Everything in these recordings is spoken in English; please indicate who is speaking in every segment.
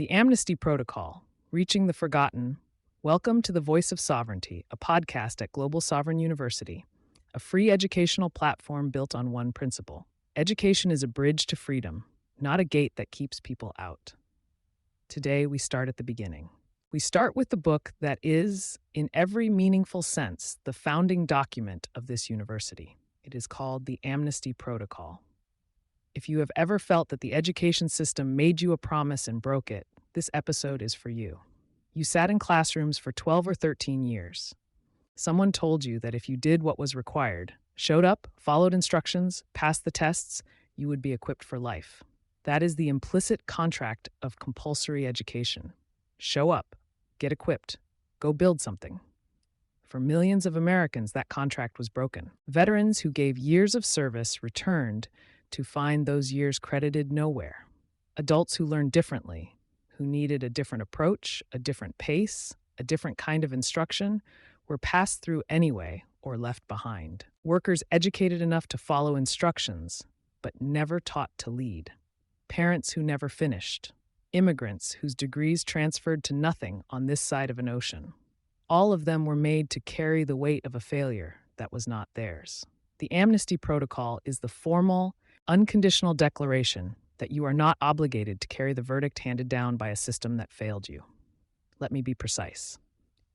Speaker 1: The Amnesty Protocol, Reaching the Forgotten. Welcome to the Voice of Sovereignty, a podcast at Global Sovereign University, a free educational platform built on one principle. Education is a bridge to freedom, not a gate that keeps people out. Today, we start at the beginning. We start with the book that is, in every meaningful sense, the founding document of this university. It is called the Amnesty Protocol. If you have ever felt that the education system made you a promise and broke it, this episode is for you. You sat in classrooms for 12 or 13 years. Someone told you that if you did what was required, showed up, followed instructions, passed the tests, you would be equipped for life. That is the implicit contract of compulsory education. Show up, get equipped, go build something. For millions of Americans, that contract was broken. Veterans who gave years of service returned to find those years credited nowhere. Adults who learned differently, who needed a different approach, a different pace, a different kind of instruction, were passed through anyway or left behind. Workers educated enough to follow instructions, but never taught to lead. Parents who never finished. Immigrants whose degrees transferred to nothing on this side of an ocean. All of them were made to carry the weight of a failure that was not theirs. The Amnesty Protocol is the formal, unconditional declaration that you are not obligated to carry the verdict handed down by a system that failed you. Let me be precise.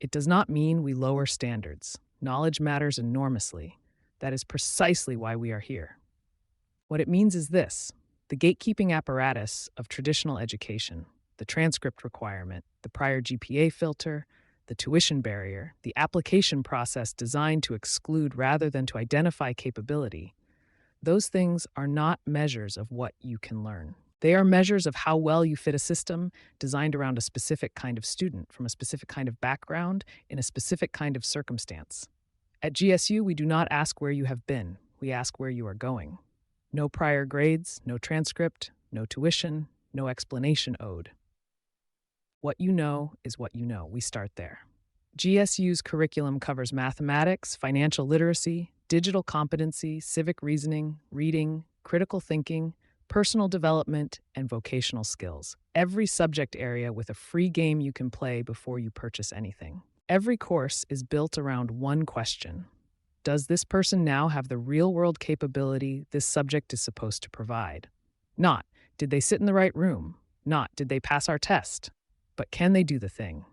Speaker 1: It does not mean we lower standards. Knowledge matters enormously. That is precisely why we are here. What it means is this: the gatekeeping apparatus of traditional education, the transcript requirement, the prior GPA filter, the tuition barrier, the application process designed to exclude rather than to identify capability, those things are not measures of what you can learn. They are measures of how well you fit a system designed around a specific kind of student, from a specific kind of background, in a specific kind of circumstance. At GSU, we do not ask where you have been. We ask where you are going. No prior grades, no transcript, no tuition, no explanation owed. What you know is what you know. We start there. GSU's curriculum covers mathematics, financial literacy, digital competency, civic reasoning, reading, critical thinking, personal development, and vocational skills. Every subject area with a free game you can play before you purchase anything. Every course is built around one question. Does this person now have the real-world capability this subject is supposed to provide? Not, did they sit in the right room? Not, did they pass our test? But can they do the thing?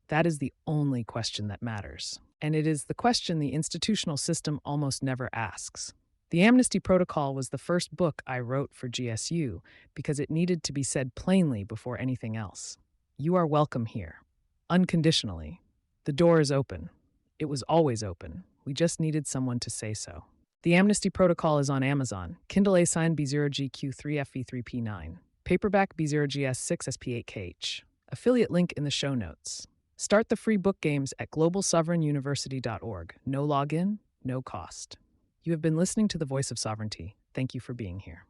Speaker 1: That is the only question that matters. And it is the question the institutional system almost never asks. The Amnesty Protocol was the first book I wrote for GSU because it needed to be said plainly before anything else. You are welcome here, unconditionally. The door is open. It was always open. We just needed someone to say so. The Amnesty Protocol is on Amazon, Kindle A-Sign B0GQ3FV3P9, paperback B0GS6SP8KH. Affiliate link in the show notes. Start the free book games at globalsovereignuniversity.org. No login, no cost. You have been listening to The Voice of Sovereignty. Thank you for being here.